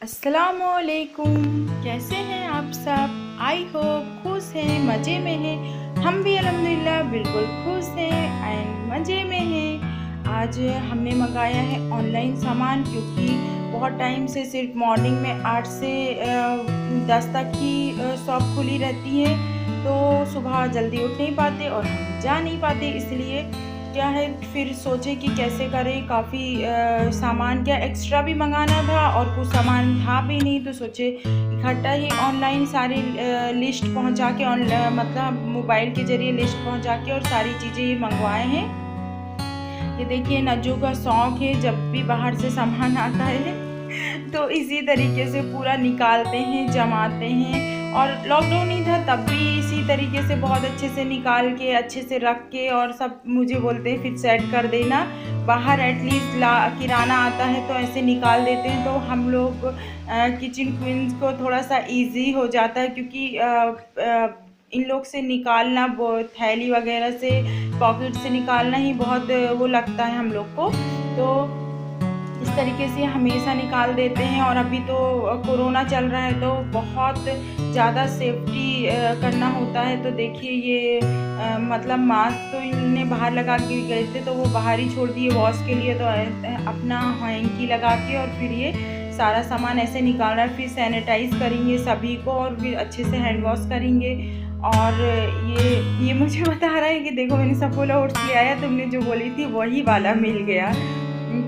अस्सलामुअलैकुम। कैसे हैं आप सब? आई होप खुश हैं, मज़े में हैं। हम भी अल्हम्दुलिल्लाह बिल्कुल खुश हैं एंड मज़े में हैं। आज हमने मंगाया है ऑनलाइन सामान, क्योंकि बहुत टाइम से सिर्फ मॉर्निंग में 8 से 10 तक ही शॉप खुली रहती है, तो सुबह जल्दी उठ नहीं पाते और हम जा नहीं पाते। इसलिए क्या है, फिर सोचे कि कैसे करें। काफ़ी सामान क्या एक्स्ट्रा भी मंगाना था और कुछ सामान था भी नहीं, तो सोचे इकट्ठा ही ऑनलाइन सारी लिस्ट पहुंचा के मतलब मोबाइल के ज़रिए लिस्ट पहुंचा के और सारी चीज़ें ये मंगवाए हैं। ये देखिए, नज्जू का शौक़ है जब भी बाहर से सामान आता है तो इसी तरीके से पूरा निकालते हैं, जमाते हैं। और लॉकडाउन ही था तब भी इसी तरीके से बहुत अच्छे से निकाल के, अच्छे से रख के, और सब मुझे बोलते हैं फिर सेट कर देना। बाहर एटलीस्ट किराना आता है तो ऐसे निकाल देते हैं, तो हम लोग किचन क्वींस को थोड़ा सा इजी हो जाता है, क्योंकि इन लोग से निकालना, वो थैली वगैरह से, पॉकेट से निकालना ही बहुत वो लगता है हम लोग को। तो इस तरीके से हमेशा निकाल देते हैं। और अभी तो कोरोना चल रहा है तो बहुत ज़्यादा सेफ्टी करना होता है। तो देखिए ये मतलब मास्क तो इन्होंने बाहर लगा के गए थे, तो वो बाहर ही छोड़ दिए वॉश के लिए, तो अपना हैंकी लगा के और फिर ये सारा सामान ऐसे निकाल रहा है। फिर सैनिटाइज़ करेंगे सभी को और फिर अच्छे से हैंड वॉश करेंगे। और ये मुझे बता रहा है कि देखो, मैंने सफोला ओट्स ले आया, तुमने जो बोली थी वही वाला मिल गया।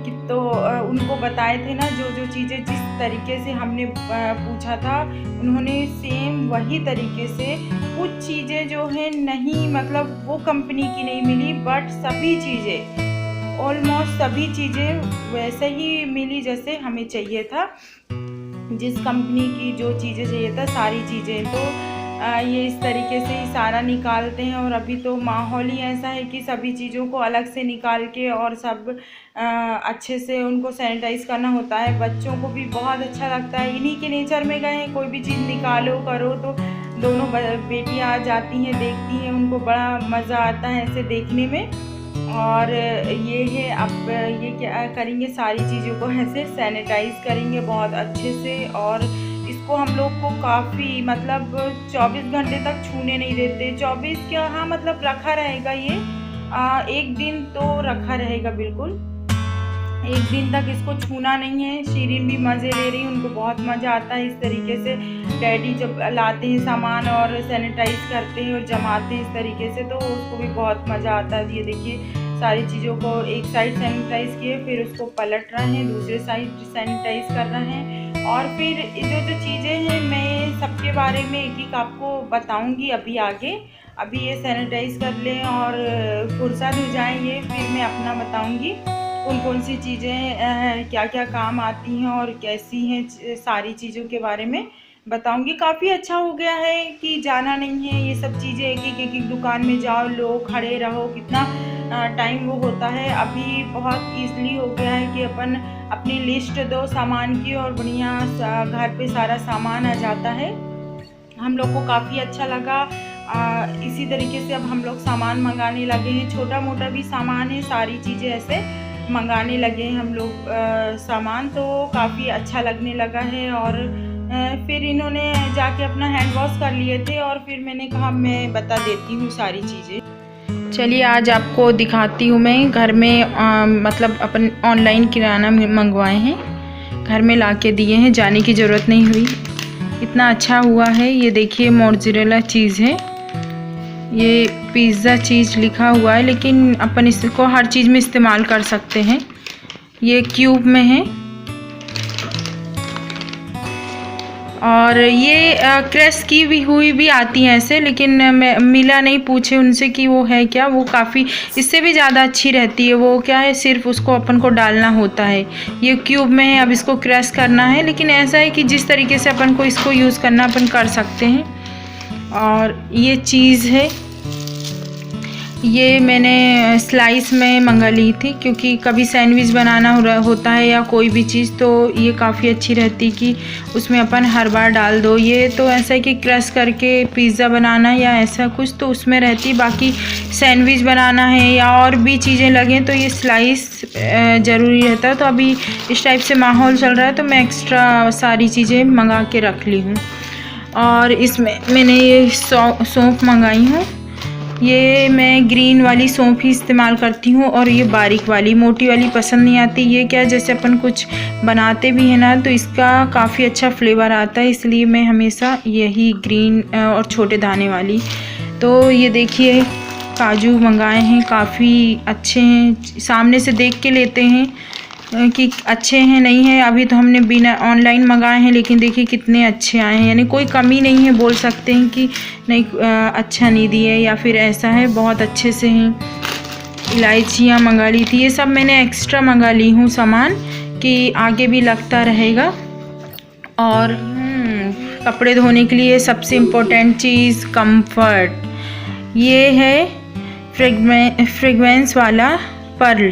कि तो उनको बताए थे ना, जो जो चीज़ें जिस तरीके से हमने पूछा था, उन्होंने सेम वही तरीके से। कुछ चीज़ें जो है नहीं, मतलब वो कंपनी की नहीं मिली, बट सभी चीज़ें, ऑलमोस्ट सभी चीज़ें वैसे ही मिली जैसे हमें चाहिए था। जिस कंपनी की जो चीज़ें चाहिए था सारी चीज़ें, तो ये इस तरीके से ही सारा निकालते हैं। और अभी तो माहौल ही ऐसा है कि सभी चीज़ों को अलग से निकाल के और सब अच्छे से उनको सैनिटाइज़ करना होता है। बच्चों को भी बहुत अच्छा लगता है, इन्हीं के नेचर में गए हैं, कोई भी चीज़ निकालो करो तो दोनों बेटियाँ आ जाती हैं, देखती हैं, उनको बड़ा मज़ा आता है ऐसे देखने में। और ये है, अब ये क्या करेंगे, सारी चीज़ों को ऐसे सैनिटाइज़ करेंगे बहुत अच्छे से। और इसको हम लोग को काफ़ी, मतलब 24 घंटे तक छूने नहीं देते। 24 क्या, हाँ मतलब रखा रहेगा ये, एक दिन तो रखा रहेगा बिल्कुल। एक दिन तक इसको छूना नहीं है। शीरीन भी मज़े ले रही है, उनको बहुत मज़ा आता है इस तरीके से। डैडी जब लाते हैं सामान और सैनिटाइज़ करते हैं और जमाते हैं इस तरीके से, तो उसको भी बहुत मज़ा आता है। ये देखिए, सारी चीज़ों को एक साइड सैनिटाइज़ किए, फिर उसको पलट रहे हैं, दूसरे साइड सैनिटाइज़ कर रहे हैं। और फिर जो जो चीज़ें हैं, मैं सबके बारे में एक एक आपको बताऊंगी अभी आगे। अभी ये सैनिटाइज़ कर लें और फुर्सत हो जाए ये, फिर मैं अपना बताऊंगी कौन कौन सी चीज़ें क्या क्या काम आती हैं और कैसी हैं, सारी चीज़ों के बारे में बताऊंगी। काफ़ी अच्छा हो गया है कि जाना नहीं है, ये सब चीज़ें एक एक दुकान में जाओ, लो, खड़े रहो, कितना टाइम वो होता है। अभी बहुत ईज़िली हो गया है कि अपन अपनी लिस्ट दो सामान की और बढ़िया घर पे सारा सामान आ जाता है। हम लोग को काफ़ी अच्छा लगा। इसी तरीके से अब हम लोग सामान मंगाने लगे हैं, छोटा मोटा भी सामान है, सारी चीज़ें ऐसे मंगाने लगे हैं हम लोग सामान, तो काफ़ी अच्छा लगने लगा है। और फिर इन्होंने जाके अपना हैंड वॉश कर लिए थे और फिर मैंने कहा मैं बता देती हूँ सारी चीज़ें। चलिए आज आपको दिखाती हूँ मैं घर में मतलब अपन ऑनलाइन किराना मंगवाए हैं, घर में ला के दिए हैं, जाने की ज़रूरत नहीं हुई। इतना अच्छा हुआ है। ये देखिए, मोज़रेला चीज़ है, ये पिज़्ज़ा चीज़ लिखा हुआ है, लेकिन अपन इसको हर चीज़ में इस्तेमाल कर सकते हैं। ये क्यूब में है। और ये क्रश की भी हुई भी आती हैं ऐसे, लेकिन मिला नहीं, पूछे उनसे कि वो है क्या। वो काफ़ी इससे भी ज़्यादा अच्छी रहती है। वो क्या है, सिर्फ उसको अपन को डालना होता है। ये क्यूब में है, अब इसको क्रश करना है, लेकिन ऐसा है कि जिस तरीके से अपन को इसको यूज़ करना अपन कर सकते हैं। और ये चीज़ है, ये मैंने स्लाइस में मंगा ली थी, क्योंकि कभी सैंडविच बनाना होता है या कोई भी चीज़, तो ये काफ़ी अच्छी रहती कि उसमें अपन हर बार डाल दो। ये तो ऐसा है कि क्रश करके पिज़्ज़ा बनाना या ऐसा कुछ तो उसमें रहती, बाकी सैंडविच बनाना है या और भी चीज़ें लगें तो ये स्लाइस ज़रूरी रहता है। तो अभी इस टाइप से माहौल चल रहा है तो मैं एक्स्ट्रा सारी चीज़ें मंगा के रख ली हूँ। और इसमें मैंने ये सौंफ मंगाई हूँ। ये मैं ग्रीन वाली सौंफ ही इस्तेमाल करती हूँ, और ये बारीक वाली, मोटी वाली पसंद नहीं आती। ये क्या, जैसे अपन कुछ बनाते भी हैं ना तो इसका काफ़ी अच्छा फ्लेवर आता है, इसलिए मैं हमेशा यही ग्रीन और छोटे दाने वाली। तो ये देखिए काजू मंगाए हैं, काफ़ी अच्छे हैं। सामने से देख के लेते हैं कि अच्छे हैं नहीं है। अभी तो हमने बिना ऑनलाइन मंगाए हैं, लेकिन देखिए कितने अच्छे आए हैं, यानी कोई कमी नहीं है। बोल सकते हैं कि नहीं अच्छा नहीं दिए या फिर ऐसा है, बहुत अच्छे से हैं। इलायचियाँ मंगा ली थी, ये सब मैंने एक्स्ट्रा मंगा ली हूँ सामान कि आगे भी लगता रहेगा। और कपड़े धोने के लिए सबसे इम्पोर्टेंट चीज़ कंफर्ट, ये है फ्रेगरेंस वाला पर्ल।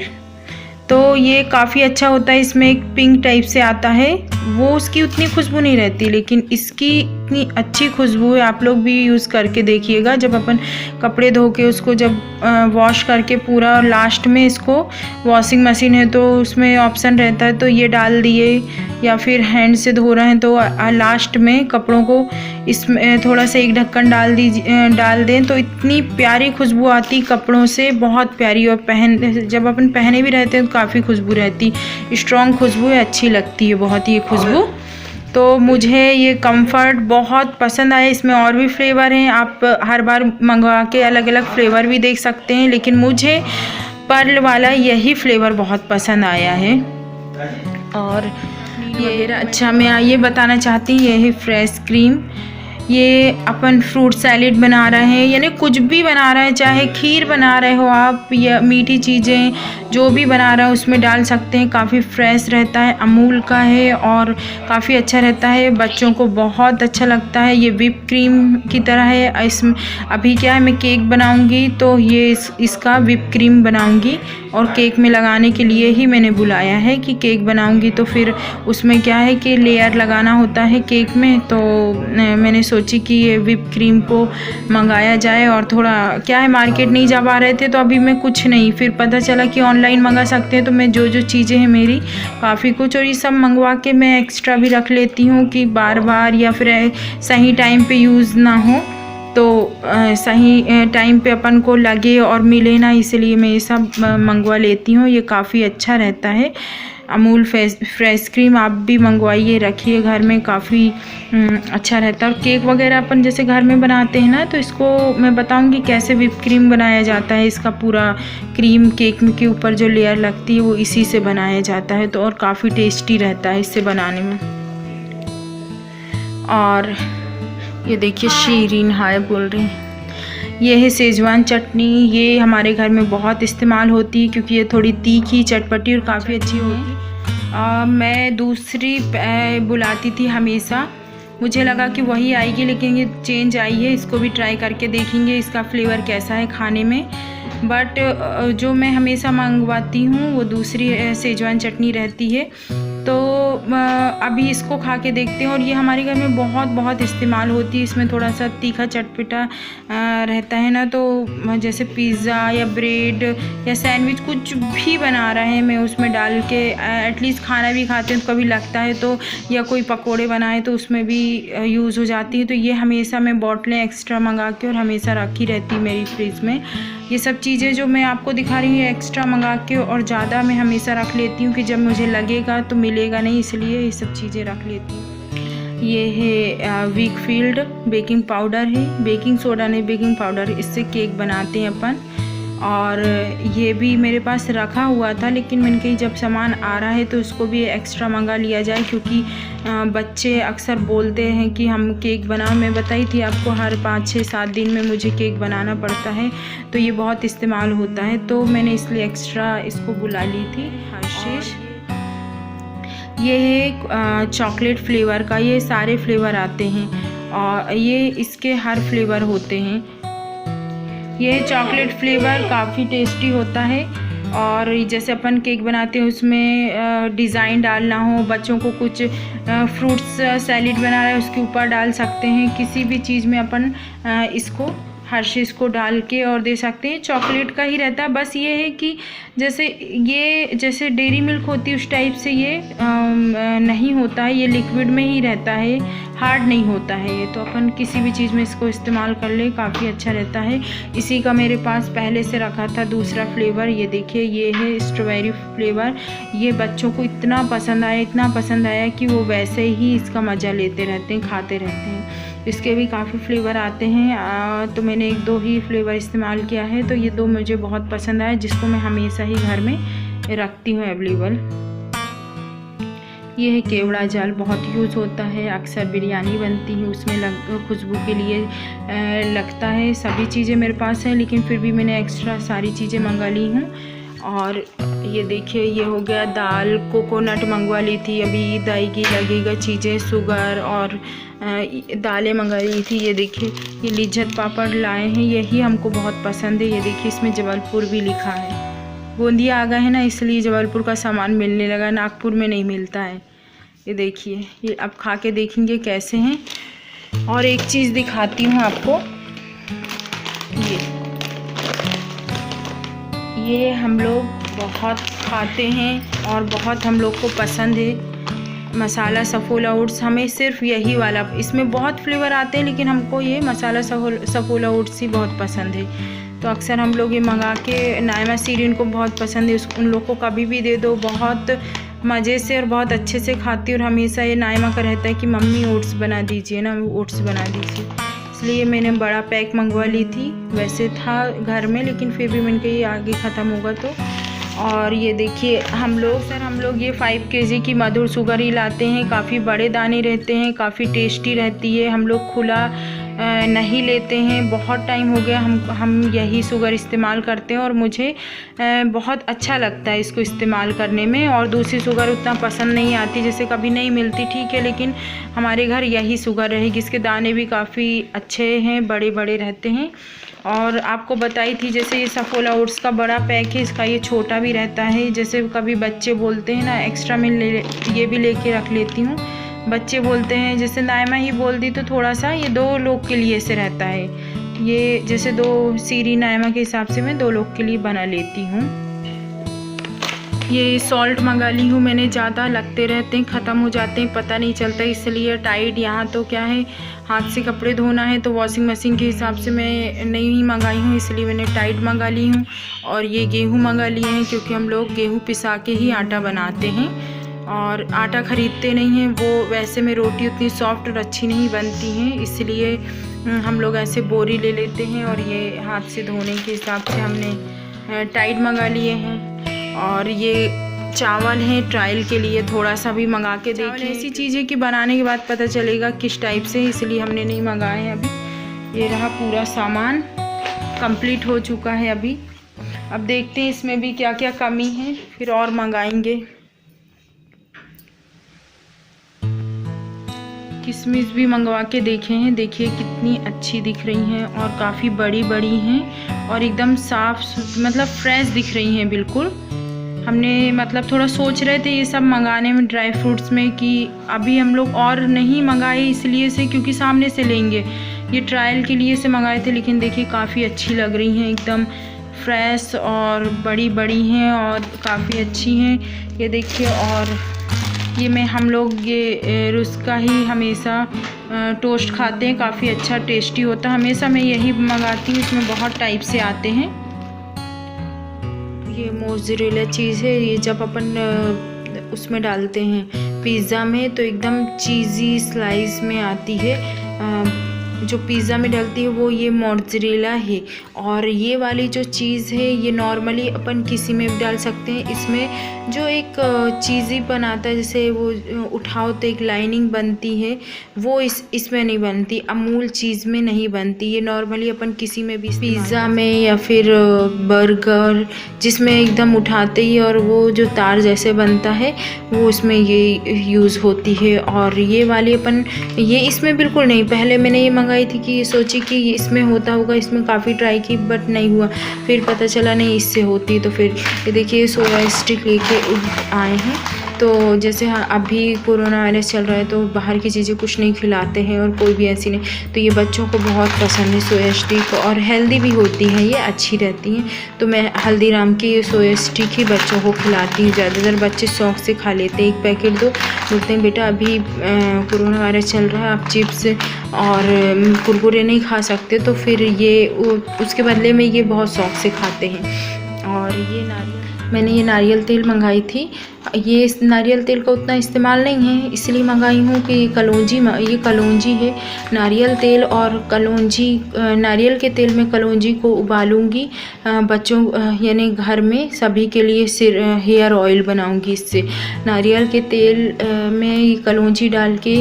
तो ये काफ़ी अच्छा होता है। इसमें एक पिंक टाइप से आता है, वो उसकी उतनी खुशबू नहीं रहती, लेकिन इसकी इतनी अच्छी खुशबू है। आप लोग भी यूज़ करके देखिएगा। जब अपन कपड़े धो के उसको जब वॉश करके पूरा, लास्ट में इसको वॉशिंग मशीन है तो उसमें ऑप्शन रहता है, तो ये डाल दिए, या फिर हैंड से धो रहे हैं तो लास्ट में कपड़ों को इसमें थोड़ा सा एक ढक्कन डाल दें तो इतनी प्यारी खुशबू आती कपड़ों से, बहुत प्यारी। और जब अपन पहने भी रहते हैं तो काफ़ी खुशबू रहती, स्ट्रॉन्ग खुशबू है, अच्छी लगती है बहुत ये खुशबू। तो मुझे ये कंफर्ट बहुत पसंद आया। इसमें और भी फ्लेवर हैं, आप हर बार मंगवा के अलग अलग फ्लेवर भी देख सकते हैं, लेकिन मुझे पर्ल वाला यही फ्लेवर बहुत पसंद आया है। और ये अच्छा, मैं ये बताना चाहती हूँ, ये है फ्रेश क्रीम। ये अपन फ्रूट सैलेड बना रहे हैं, यानी कुछ भी बना रहे हैं, चाहे खीर बना रहे हो आप या मीठी चीज़ें जो भी बना रहा है उसमें डाल सकते हैं। काफ़ी फ्रेश रहता है, अमूल का है और काफ़ी अच्छा रहता है, बच्चों को बहुत अच्छा लगता है। ये व्हिप क्रीम की तरह है। इसमें अभी क्या है, मैं केक बनाऊंगी तो ये इसका व्हिप क्रीम बनाऊंगी, और केक में लगाने के लिए ही मैंने बुलाया है कि केक बनाऊंगी तो फिर उसमें क्या है कि लेयर लगाना होता है केक में। तो मैंने सोची कि ये व्हिप क्रीम को मंगाया जाए। और थोड़ा क्या है, मार्केट नहीं जा पा रहे थे तो अभी मैं कुछ नहीं, फिर पता चला कि ऑनलाइन मंगा सकते हैं, तो मैं जो चीज़ें हैं मेरी काफ़ी कुछ, और ये सब मंगवा के मैं एक्स्ट्रा भी रख लेती हूँ कि बार बार या फिर सही टाइम पे यूज़ ना हो, तो सही टाइम पे अपन को लगे और मिले ना, इसलिए मैं ये सब मंगवा लेती हूँ। ये काफ़ी अच्छा रहता है। अमूल फ्रेश क्रीम आप भी मंगवाइए, रखिए घर में, काफ़ी अच्छा रहता है। और केक वगैरह अपन जैसे घर में बनाते हैं ना, तो इसको मैं बताऊंगी कैसे व्हिप क्रीम बनाया जाता है। इसका पूरा क्रीम केक के ऊपर जो लेयर लगती है वो इसी से बनाया जाता है, तो और काफ़ी टेस्टी रहता है इससे बनाने में। और ये देखिए शीरीन हाय बोल रही हैं। ये है सेजवान चटनी, ये हमारे घर में बहुत इस्तेमाल होती है क्योंकि ये थोड़ी तीखी चटपटी और काफ़ी अच्छी होती है। मैं दूसरी बुलाती थी हमेशा, मुझे लगा कि वही आएगी, लेकिन ये चेंज आई है। इसको भी ट्राई करके देखेंगे इसका फ्लेवर कैसा है खाने में। बट जो मैं हमेशा मंगवाती हूँ वो दूसरी सेजवान चटनी रहती है। तो अभी इसको खा के देखते हैं। और ये हमारे घर में बहुत इस्तेमाल होती है। इसमें थोड़ा सा तीखा चटपटा रहता है ना, तो जैसे पिज़्ज़ा या ब्रेड या सैंडविच कुछ भी बना रहे हैं मैं उसमें डाल के, एटलीस्ट खाना भी खाते हैं तो कभी लगता है तो, या कोई पकोड़े बनाए तो उसमें भी यूज़ हो जाती है। तो ये हमेशा मैं बॉटलें एक्स्ट्रा मंगा के और हमेशा रखी रहती मेरी फ्रिज में। ये सब चीज़ें जो मैं आपको दिखा रही हूँ एक्स्ट्रा मंगा के, और ज़्यादा मैं हमेशा रख लेती हूँ कि जब मुझे लगेगा तो मिलेगा नहीं, इसलिए ये सब चीज़ें रख लेती हूँ। ये है वीकफील्ड बेकिंग पाउडर है, बेकिंग सोडा नहीं बेकिंग पाउडर, इससे केक बनाते हैं अपन। और ये भी मेरे पास रखा हुआ था, लेकिन मैंने कही जब सामान आ रहा है तो उसको भी एक्स्ट्रा मंगा लिया जाए, क्योंकि बच्चे अक्सर बोलते हैं कि हम केक बनाओ। मैं बताई थी आपको हर 5, 6, 7 दिन में मुझे केक बनाना पड़ता है, तो ये बहुत इस्तेमाल होता है, तो मैंने इसलिए एक्स्ट्रा इसको बुला ली थी। हर्शीज़ ये है चॉकलेट फ्लेवर का, ये सारे फ्लेवर आते हैं और ये इसके हर फ्लेवर होते हैं। ये चॉकलेट फ्लेवर काफ़ी टेस्टी होता है। और जैसे अपन केक बनाते हैं उसमें डिज़ाइन डालना हो, बच्चों को कुछ फ्रूट्स सैलेड बना रहे हैं उसके ऊपर डाल सकते हैं, किसी भी चीज़ में अपन इसको हर्शीज़ को डाल के और दे सकते हैं। चॉकलेट का ही रहता है, बस ये है कि जैसे डेयरी मिल्क होती है उस टाइप से ये नहीं होता है, ये लिक्विड में ही रहता है, हार्ड नहीं होता है ये। तो अपन किसी भी चीज़ में इसको इस्तेमाल कर ले, काफ़ी अच्छा रहता है। इसी का मेरे पास पहले से रखा था दूसरा फ्लेवर, ये देखिए ये है स्ट्रॉबेरी फ्लेवर। ये बच्चों को इतना पसंद आया कि वो वैसे ही इसका मज़ा लेते रहते हैं, खाते रहते हैं। इसके भी काफ़ी फ्लेवर आते हैं, तो मैंने 1-2 ही फ्लेवर इस्तेमाल किया है, तो ये 2 मुझे बहुत पसंद आया, जिसको मैं हमेशा ही घर में रखती हूँ अवेलेबल। ये है केवड़ा जाल, बहुत यूज़ होता है, अक्सर बिरयानी बनती है उसमें खुशबू के लिए लगता है। सभी चीज़ें मेरे पास हैं, लेकिन फिर भी मैंने एक्स्ट्रा सारी चीज़ें मंगा ली हूँ। और ये देखिए ये हो गया दाल, कोकोनट मंगवा ली थी, अभी ईद आएगी, लगेगा चीज़ें, शुगर और दालें मंगा ली थी। ये देखिए ये लिज्जत पापड़ लाए हैं, यही हमको बहुत पसंद है। ये देखिए इसमें जबलपुर भी लिखा है, गोंदिया आ गए हैं ना इसलिए जबलपुर का सामान मिलने लगा, नागपुर में नहीं मिलता है। ये देखिए ये अब खा के देखेंगे कैसे हैं। और एक चीज़ दिखाती हूँ आपको, ये हम लोग बहुत खाते हैं और बहुत हम लोग को पसंद है मसाला सफोला ओट्स। हमें सिर्फ यही वाला, इसमें बहुत फ्लेवर आते हैं लेकिन हमको ये मसाला सफोला ओट्स ही बहुत पसंद है। तो अक्सर हम लोग ये मंगा के, नायमा सीरीन को बहुत पसंद है, उन लोग को कभी भी दे दो बहुत मज़े से और बहुत अच्छे से खाती। और हमेशा ये नायमा का रहता है कि मम्मी ओट्स बना दीजिए ना, ओट्स बना दीजिए, इसलिए मैंने बड़ा पैक मंगवा ली थी। वैसे था घर में लेकिन फिर भी मैंने कहा ये आगे ख़त्म होगा तो। और ये देखिए हम लोग ये 5 kg की मधुर शुगर ही लाते हैं, काफ़ी बड़े दाने रहते हैं, काफ़ी टेस्टी रहती है। हम लोग खुला नहीं लेते हैं, बहुत टाइम हो गया हम यही शुगर इस्तेमाल करते हैं और मुझे बहुत अच्छा लगता है इसको इस्तेमाल करने में। और दूसरी शुगर उतना पसंद नहीं आती, जैसे कभी नहीं मिलती ठीक है, लेकिन हमारे घर यही शुगर रहेगी। इसके दाने भी काफ़ी अच्छे हैं, बड़े बड़े रहते हैं। और आपको बताई थी जैसे ये सफोला ओट्स का बड़ा पैक है, इसका ये छोटा भी रहता है। जैसे कभी बच्चे बोलते हैं ना एक्स्ट्रा में ये भी लेके रख लेती हूँ। बच्चे बोलते हैं, जैसे नायमा ही बोल दी तो थोड़ा सा ये 2 लोग के लिए से रहता है। ये जैसे 2 सीरी नायमा के हिसाब से मैं 2 लोग के लिए बना लेती हूँ। ये सॉल्ट मंगा ली हूँ मैंने, ज़्यादा लगते रहते हैं, ख़त्म हो जाते हैं, पता नहीं चलता, इसलिए टाइड। यहाँ तो क्या है हाथ से कपड़े धोना है तो वॉशिंग मशीन के हिसाब से मैं नहीं मंगाई हूँ, इसलिए मैंने टाइड मंगा ली हूँ। और ये गेहूँ मंगा लिए हैं क्योंकि हम लोग गेहूँ पिसा के ही आटा बनाते हैं और आटा ख़रीदते नहीं हैं। वो वैसे में रोटी उतनी सॉफ्ट और अच्छी नहीं बनती हैं, इसलिए हम लोग ऐसे बोरी ले लेते हैं। और ये हाथ से धोने के हिसाब से हमने टाइड मंगा लिए हैं। और ये चावल हैं ट्रायल के लिए, थोड़ा सा भी मंगा के देखिए। ऐसी चीज़ें कि बनाने के बाद पता चलेगा किस टाइप से, इसलिए हमने नहीं मंगाए हैं अभी। ये रहा पूरा सामान कंप्लीट हो चुका है अभी। अब देखते हैं इसमें भी क्या क्या कमी है, फिर और मंगाएंगे। किशमिश भी मंगवा के देखे हैं, देखिए कितनी अच्छी दिख रही हैं और काफ़ी बड़ी बड़ी हैं और एकदम साफ, मतलब फ्रेश दिख रही हैं बिल्कुल। हमने मतलब थोड़ा सोच रहे थे ये सब मंगाने में, ड्राई फ्रूट्स में, कि अभी हम लोग और नहीं मंगाए इसलिए से क्योंकि सामने से लेंगे, ये ट्रायल के लिए से मंगाए थे। लेकिन देखिए काफ़ी अच्छी लग रही हैं, एकदम फ्रेश और बड़ी बड़ी हैं और काफ़ी अच्छी हैं। ये देखिए, और ये हम लोग ये रुस्का ही हमेशा टोस्ट खाते हैं, काफ़ी अच्छा टेस्टी होता है। हमेशा मैं यही मंगाती हूँ, इसमें बहुत टाइप से आते हैं। ये मोज़रेला चीज़ है, ये जब अपन उसमें डालते हैं पिज़्ज़ा में तो एकदम चीज़ी स्लाइस में आती है। जो पिज़्ज़ा में डलती है वो ये मोज़रेला है। और ये वाली जो चीज़ है ये नॉर्मली अपन किसी में भी डाल सकते हैं। इसमें जो एक चीज़ी बनाता है, जैसे वो उठाओ तो एक लाइनिंग बनती है, वो इसमें नहीं बनती, अमूल चीज़ में नहीं बनती। ये नॉर्मली अपन किसी में भी, पिज़्ज़ा में या फिर बर्गर, जिसमें एकदम उठाते ही और वो जो तार जैसे बनता है वो उसमें ये यूज़ होती है। और ये वाली अपन ये इसमें बिल्कुल नहीं, पहले मैंने ये मंगाई थी कि सोची कि इसमें होता होगा, इसमें काफ़ी ट्राई की बट नहीं हुआ। फिर पता चला नहीं इससे होती, तो फिर ये देखिए सोया स्टिक लेके आए हैं। तो जैसे अभी कोरोना वायरस चल रहा है तो बाहर की चीज़ें कुछ नहीं खिलाते हैं और कोई भी ऐसी नहीं, तो ये बच्चों को बहुत पसंद है सोया स्टिक, और हेल्दी भी होती हैं, ये अच्छी रहती हैं। तो मैं हल्दीराम की ये सोया स्टिक ही बच्चों को खिलाती हूँ। ज़्यादातर बच्चे शौक़ से खा लेते हैं, एक पैकेट दो, बोलते हैं बेटा अभी कोरोना वायरस चल रहा है, आप चिप्स और कुरकुरे नहीं खा सकते, तो फिर ये उसके बदले में ये बहुत शौक़ से खाते हैं। और ये मैंने ये नारियल तेल मंगाई थी। ये इस नारियल तेल का उतना इस्तेमाल नहीं है, इसलिए मंगाई हूँ कि ये कलौंजी है। नारियल तेल और कलौंजी, नारियल के तेल में कलौंजी को उबालूँगी, बच्चों यानी घर में सभी के लिए हेयर ऑयल बनाऊँगी इससे। नारियल के तेल में कलौंजी डाल के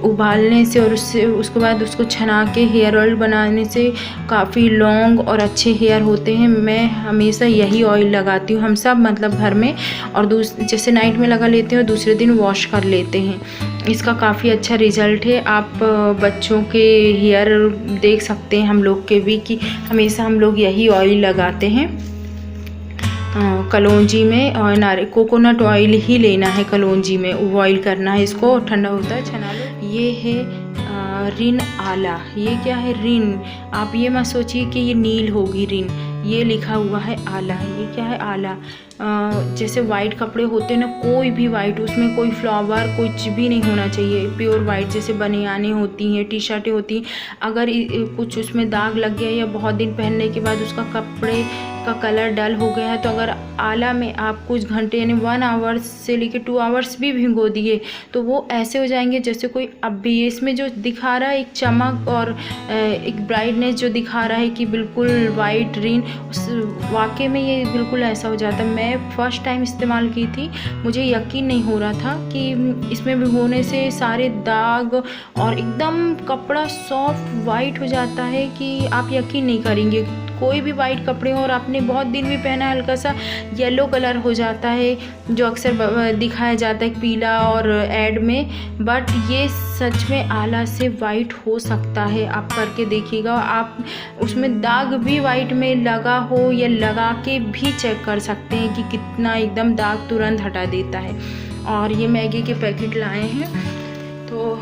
उबालने से और उसके बाद उसको छना के हेयर ऑयल बनाने से काफ़ी लॉन्ग और अच्छे हेयर होते हैं। मैं हमेशा यही ऑयल लगाती हूँ, हम सब मतलब घर में, और जैसे नाइट में लगा लेते हैं और दूसरे दिन वॉश कर लेते हैं। इसका काफ़ी अच्छा रिज़ल्ट है। आप बच्चों के हेयर देख सकते हैं, हम लोग के भी, कि हमेशा हम लोग यही ऑयल लगाते हैं कलौंजी में। और कोकोनट ऑयल ही लेना है कलौंजी में, बॉईल करना है इसको, ठंडा होता है छना लो। ये है रिन आला। ये क्या है? रिन। आप ये मत सोचिए कि ये नील होगी रिन, ये लिखा हुआ है आला। ये क्या है? आला। जैसे वाइट कपड़े होते हैं ना, कोई भी वाइट, उसमें कोई फ्लावर कुछ भी नहीं होना चाहिए, प्योर वाइट। जैसे बनियानें होती हैं, टी शर्टें होती हैं, अगर कुछ उसमें दाग लग गया या बहुत दिन पहनने के बाद उसका कपड़े का कलर डल हो गया है, तो अगर आला में आप कुछ घंटे यानी 1 आवर से लेकर 2 आवर्स भी भिगो दिए तो वो ऐसे हो जाएंगे जैसे कोई, अब भी इसमें जो दिखा रहा है एक चमक और एक ब्राइटनेस जो दिखा रहा है कि बिल्कुल वाइट रिन, वाकई में ये बिल्कुल ऐसा हो जाता है। मैं फ़र्स्ट टाइम इस्तेमाल की थी, मुझे यकीन नहीं हो रहा था कि इसमें भिगोने से सारे दाग और एकदम कपड़ा सॉफ्ट वाइट हो जाता है कि आप यकीन नहीं करेंगे। कोई भी वाइट कपड़े हो और आपने बहुत दिन भी पहना, हल्का सा येलो कलर हो जाता है, जो अक्सर दिखाया जाता है पीला और ऐड में, बट ये सच में आला से वाइट हो सकता है। आप करके देखिएगा, आप उसमें दाग भी वाइट में लगा हो या लगा के भी चेक कर सकते हैं कि कितना एकदम दाग तुरंत हटा देता है। और ये मैगी के पैकेट लाए हैं, तो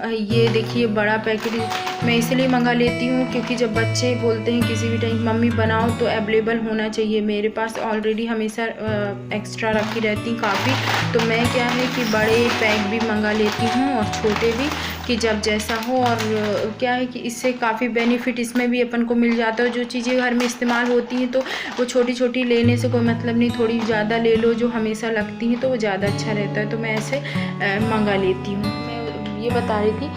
ये देखिए बड़ा पैकेट मैं इसलिए मंगा लेती हूँ क्योंकि जब बच्चे बोलते हैं किसी भी टाइम मम्मी बनाओ, तो अवेलेबल होना चाहिए। मेरे पास ऑलरेडी हमेशा एक्स्ट्रा रखी रहती काफ़ी, तो मैं क्या है कि बड़े पैक भी मंगा लेती हूँ और छोटे भी, कि जब जैसा हो। और क्या है कि इससे काफ़ी बेनिफिट इसमें भी अपन को मिल जाता है। जो चीज़ें घर में इस्तेमाल होती हैं तो वो छोटी छोटी लेने से कोई मतलब नहीं, थोड़ी ज़्यादा ले लो जो हमेशा लगती हैं, तो वो ज़्यादा अच्छा रहता है, तो मैं ऐसे मंगा लेती हूँ। ये बता रही थी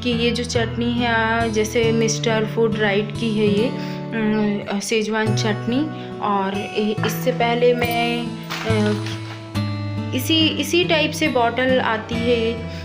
कि ये जो चटनी है जैसे मिस्टर फूड राइट की है, ये सेजवान चटनी, और इससे पहले मैं इसी टाइप से बॉटल आती है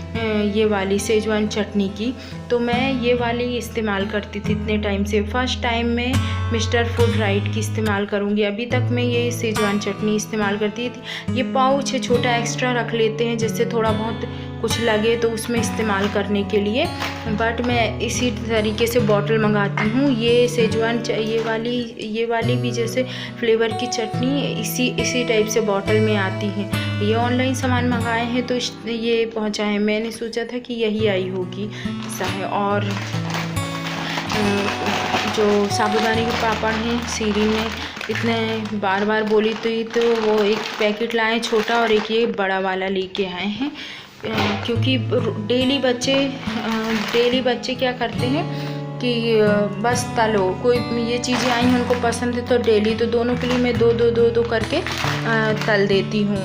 ये वाली सेजवान चटनी की, तो मैं ये वाली इस्तेमाल करती थी इतने टाइम से। फर्स्ट टाइम मैं मिस्टर फूड राइट की इस्तेमाल करूँगी। अभी तक मैं ये सेजवान चटनी इस्तेमाल करती थी। ये पाउच है छोटा, एक्स्ट्रा रख लेते हैं जैसे थोड़ा बहुत कुछ लगे तो उसमें इस्तेमाल करने के लिए, बट मैं इसी तरीके से बॉटल मंगाती हूँ। ये सेजवान ये वाली भी जैसे फ्लेवर की चटनी इसी टाइप से बॉटल में आती है। ये ऑनलाइन सामान मंगाए हैं तो ये पहुँचा है, मैंने सोचा था कि यही आई होगी, ऐसा है। और जो साबुदाने के पापड़ हैं सीरी में, इतने बार बार बोली तो वो एक पैकेट लाए छोटा और एक ये बड़ा वाला लेके आए हैं, क्योंकि डेली बच्चे क्या करते हैं कि बस तलो, कोई ये चीज़ें आई हैं उनको पसंद है तो डेली, तो दोनों के लिए मैं दो करके तल देती हूँ,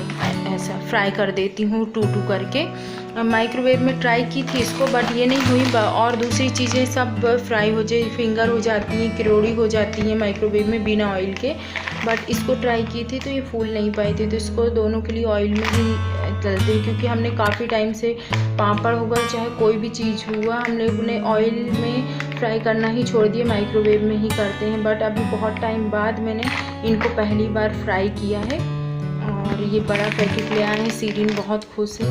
ऐसा फ्राई कर देती हूँ 2 करके। माइक्रोवेव में ट्राई की थी इसको, बट ये नहीं हुई, और दूसरी चीज़ें सब फ्राई हो जाए, फिंगर हो जाती हैं, किरोड़ी हो जाती हैं माइक्रोवेव में बिना ऑयल के, बट इसको ट्राई की थी तो ये फूल नहीं पाई थी, तो इसको दोनों के लिए ऑयल में ही तलते हैं। क्योंकि हमने काफ़ी टाइम से पापड़ होगा चाहे कोई भी चीज़ हुआ, हम लोग ने ऑयल में फ्राई करना ही छोड़ दिया, माइक्रोवेव में ही करते हैं। बट अभी बहुत टाइम बाद मैंने इनको पहली बार फ्राई किया है। और ये बड़ा पैकेट ले आए हैं, सीरीन बहुत खुश है।